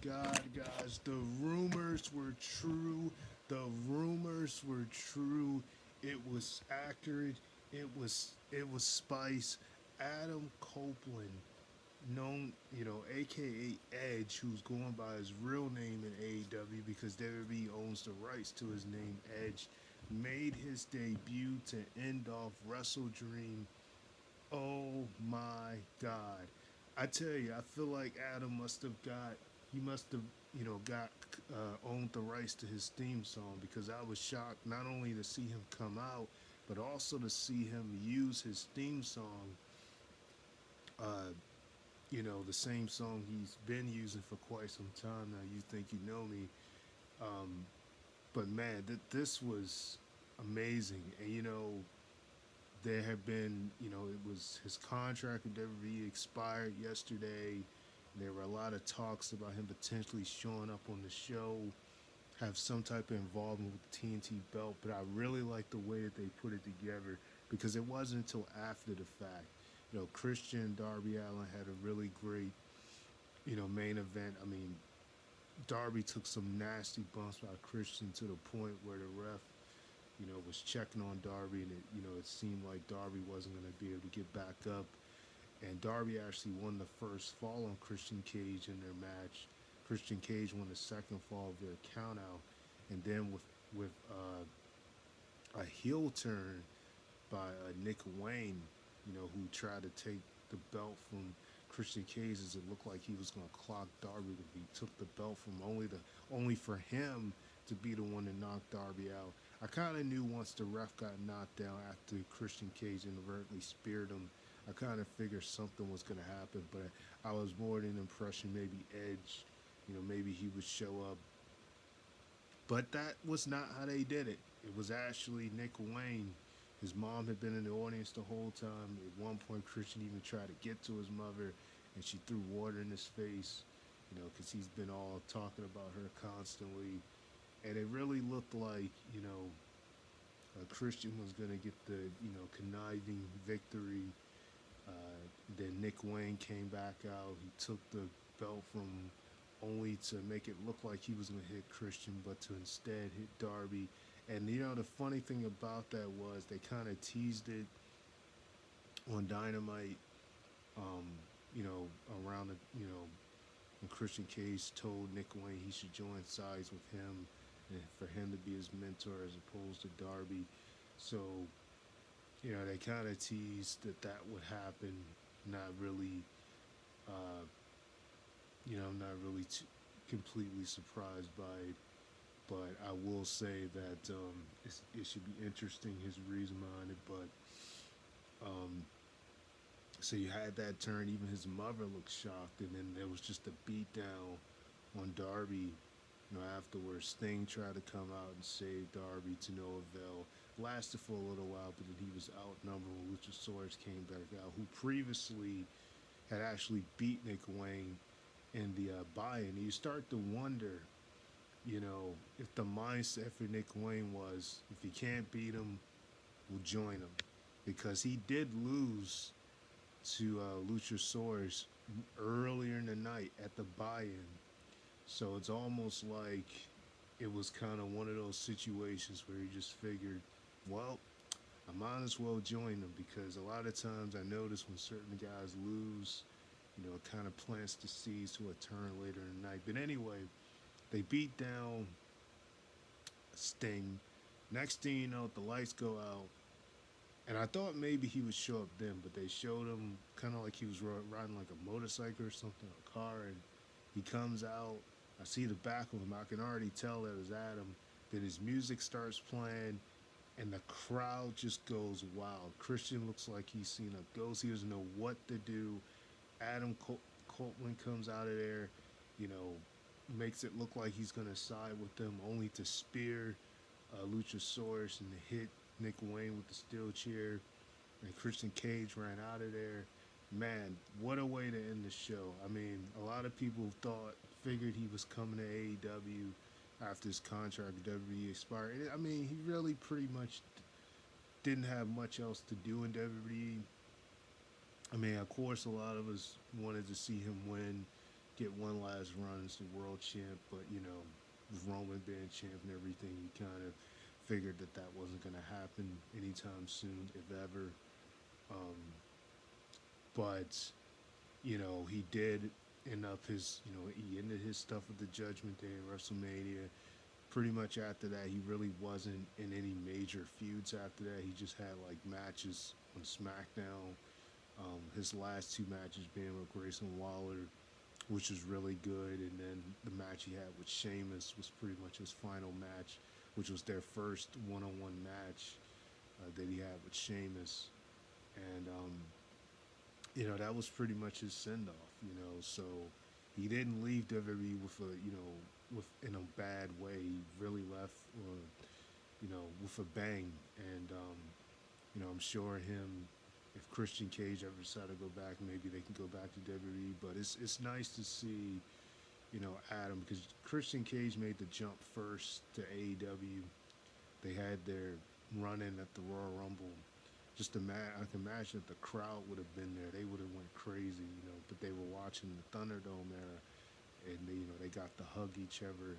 God, guys, the rumors were true. The rumors were true. It was accurate. It was Spice. Adam Copeland, known, aka Edge, who's going by his real name in AEW because WWE owns the rights to his name, Edge, made his debut to end off Wrestledream. Oh my God. I tell you, I feel like Adam he must have, owned the rights to his theme song because I was shocked not only to see him come out, but also to see him use his theme song, uh, the same song he's been using for quite some time now. You think you know me. Um, but man, this was amazing. And, there have been, it was his contract with WWE expired yesterday. There were a lot of talks about him potentially showing up on the show, have some type of involvement with the TNT belt. But I really like the way that they put it together because it wasn't until after the fact. Christian and Darby Allen had a really great, main event. I mean, Darby took some nasty bumps by Christian to the point where the ref, was checking on Darby, and it seemed like Darby wasn't going to be able to get back up. And Darby actually won the first fall on Christian Cage in their match. Christian Cage won the second fall of their countout, and then with a heel turn by Nick Wayne, who tried to take the belt from Christian Cage as it looked like he was going to clock Darby if he took the belt from only for him to be the one to knock Darby out. I kind of knew once the ref got knocked down after Christian Cage inadvertently speared him. I kind of figured something was going to happen, but I was more than an impression maybe Edge, maybe he would show up. But that was not how they did it. It was actually Nick Wayne. His mom had been in the audience the whole time. At one point, Christian even tried to get to his mother, and she threw water in his face, because he's been all talking about her constantly. And it really looked like, Christian was going to get the, conniving victory. Then Nick Wayne came back out. He took the belt from only to make it look like he was going to hit Christian, but to instead hit Darby. And the funny thing about that was they kind of teased it on Dynamite. Um, around the when Christian Cage told Nick Wayne he should join sides with him, and for him to be his mentor as opposed to Darby. So they kind of teased that would happen. Not really, uh, I'm not really completely surprised by it. But I will say that it should be interesting his reason behind it. But so you had that turn. Even his mother looked shocked, and then there was just a beat down on Darby. Afterwards, Sting tried to come out and save Darby to no avail. Lasted for a little while, but then he was outnumbered when Luchasaurus came back out, who previously had actually beat Nick Wayne in the buy-in. You start to wonder, if the mindset for Nick Wayne was, if he can't beat him, we'll join him. Because he did lose to Luchasaurus earlier in the night at the buy-in. So it's almost like it was kind of one of those situations where he just figured, well, I might as well join them because a lot of times I notice when certain guys lose, it kind of plants the seeds to a turn later in the night. But anyway, they beat down Sting. Next thing you know, the lights go out. And I thought maybe he would show up then, but they showed him kind of like he was riding like a motorcycle or something, a car, and he comes out. I see the back of him. I can already tell that it's Adam. Then his music starts playing, and the crowd just goes wild. Christian looks like he's seen a ghost. He doesn't know what to do. Adam Copeland comes out of there, you know, makes it look like he's going to side with them, only to spear Luchasaurus and to hit Nick Wayne with the steel chair. And Christian Cage ran out of there. Man, what a way to end the show. I mean, a lot of people figured he was coming to AEW after his contract with WWE expired. I mean, he really pretty much didn't have much else to do in WWE. I mean, of course, a lot of us wanted to see him win get one last run as the world champ, but with Roman being champ and everything, you kind of figured that that wasn't going to happen anytime soon, if ever. Um, but he did end up he ended his stuff with the Judgment Day at WrestleMania. Pretty much after that, he really wasn't in any major feuds after that. He just had like matches on SmackDown. His last two matches being with Grayson Waller, which was really good, and then the match he had with Sheamus was pretty much his final match, which was their first one-on-one match that he had with Sheamus, and that was pretty much his send-off. So he didn't leave WWE with a with in a bad way. He really left, with a bang, and I'm sure him. If Christian Cage ever decided to go back, maybe they can go back to WWE. But it's nice to see, Adam, because Christian Cage made the jump first to AEW. They had their run in at the Royal Rumble. Just I can imagine if the crowd would have been there, they would have went crazy, But they were watching the Thunderdome era, and they got to hug each other,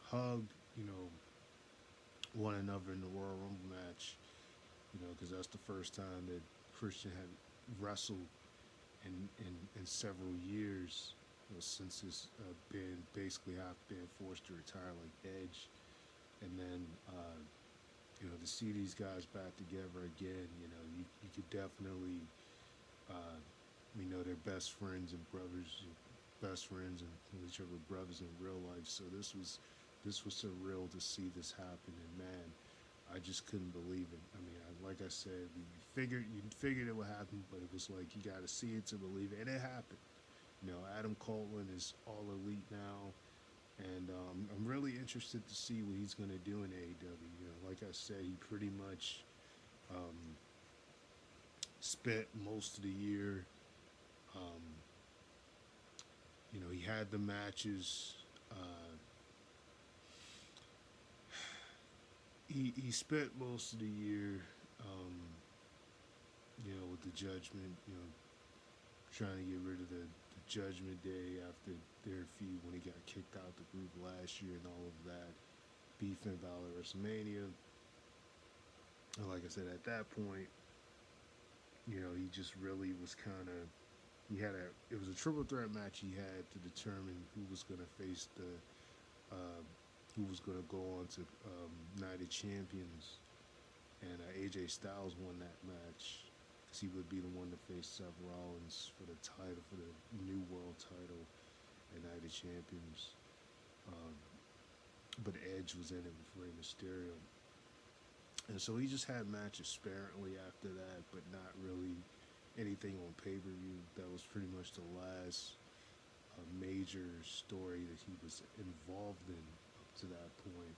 hug, one another in the Royal Rumble match. Because that's the first time that Christian had wrestled in several years, since his been forced to retire like Edge, and then to see these guys back together again, you could definitely, they're best friends and brothers, best friends and each other brothers in real life. So this was surreal to see this happen, and man, I just couldn't believe it. I mean, like I said, you figured it would happen, but it was like you got to see it to believe it, and it happened. Adam Copeland is all elite now, and I'm really interested to see what he's going to do in AEW. Like I said, he pretty much spent most of the year. He had the matches. He spent most of the year, with the Judgment, trying to get rid of the Judgment Day after their feud when he got kicked out the group last year and all of that. Beef and Valor WrestleMania. And like I said, at that point, he just really was kind of. It was a triple threat match he had to determine who was going to face who was going to go on to Night of Champions, and AJ Styles won that match because he would be the one to face Seth Rollins for the new world title at Night of Champions. But Edge was in it with Rey Mysterio, and so he just had matches sparingly after that, but not really anything on pay-per-view. That was pretty much the last major story that he was involved in up to that point.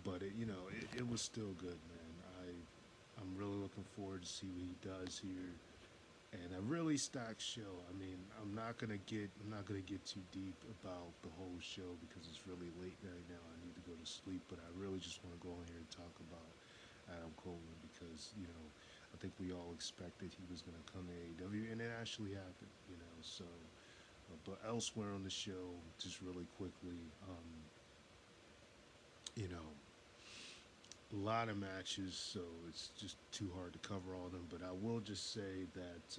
But it was still good, man. I'm really looking forward to see what he does here, and a really stacked show. I mean, I'm not gonna get too deep about the whole show because it's really late right now. I need to go to sleep, but I really just want to go in here and talk about Adam Copeland because I think we all expected he was going to come to AEW, and it actually happened. So. But elsewhere on the show, just really quickly, a lot of matches, so it's just too hard to cover all of them. But I will just say that,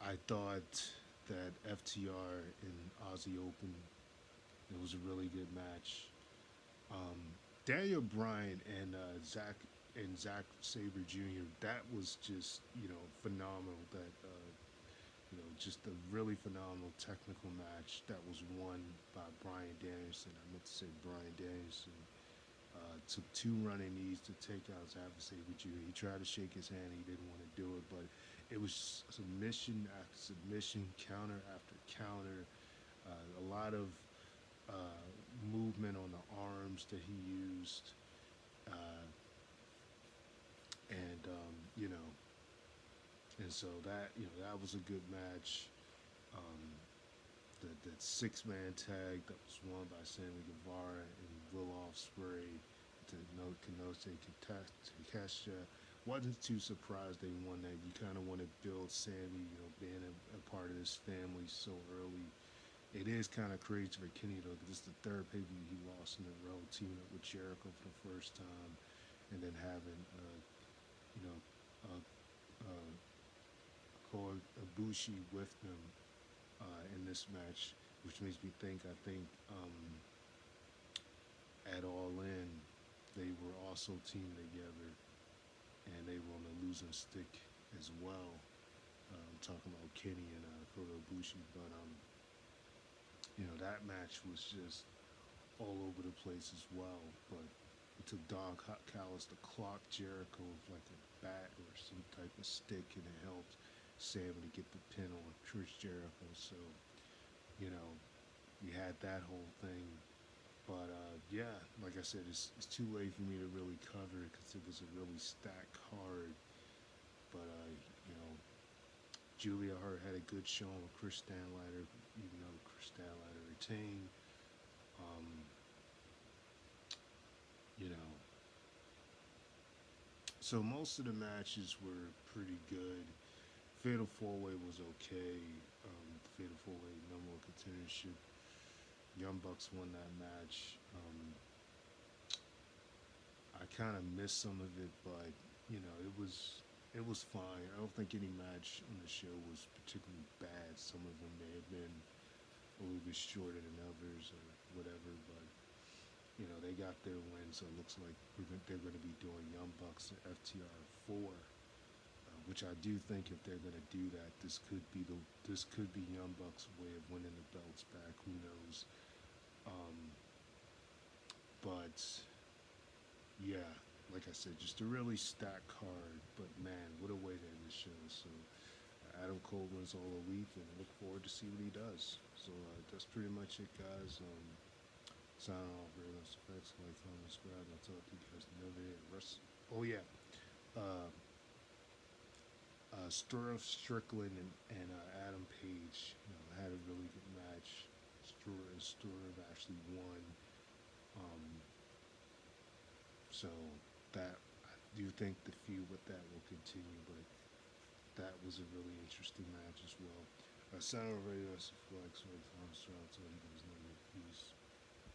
I thought that FTR and Aussie Open, it was a really good match. Daniel Bryan and Zack Sabre Jr. That was just phenomenal. That just a really phenomenal technical match that was won by Bryan Danielson. I meant to say Bryan Danielson took two running knees to take out Zack Sabre Jr. He tried to shake his hand. He didn't want to do it, but it was submission after submission, counter after counter. A lot of movement on the arms that he used, and and so that was a good match. That 6-man tag that was won by Sammy Guevara and Will Ospreay to Kenosuke Takeshita wasn't too surprised they won that. You kind of want to build Sammy, being a part of this family so early. It is kind of crazy for Kenny though, because it's the third pay per view he lost in a row, teaming up with Jericho for the first time, and then having you know uh, uh, Kota Ibushi with them in this match, which makes me think. I think at All In, they were also teamed together, and they were on the losing stick as well. Talking about Kenny and Kota Ibushi, but that match was just all over the place as well. But it took Don Callis to clock Jericho with like a bat or some type of stick, and it helped Sammy to get the pin on Chris Jericho. So, you know, you had that whole thing. But yeah, like I said, it's too late for me to really cover it because it was a really stacked card. But, Julia Hart had a good showing with Chris Stanlatter, even though Chris Stanlatter retained. Um, you know, so most of the matches were pretty good. Fatal Four Way was okay. Fatal Four Way number one contendership. Young Bucks won that match. I kind of missed some of it, but it was fine. I don't think any match on the show was particularly bad. Some of them may have been a little bit shorter than others or whatever, but they got their win, so it looks like they're going to be doing Young Bucks and FTR 4, which I do think if they're going to do that, this could be Young Bucks' way of winning the belts back. Who knows? Um, but yeah, like I said, just a really stacked card. But man, what a way to end the show. So Adam Cole wins All Elite, and I look forward to see what he does. So that's pretty much it, guys. Sign off, very much effects, like, comment, subscribe. I'll talk to you guys another day. Oh yeah, uh, Strickland and Adam Page, had a really good match. Sturov actually won. Um, so that I do think the feud with that will continue, but that was a really interesting match as well. Sound Radio, Flex, right, I'll tell you guys another. Peace.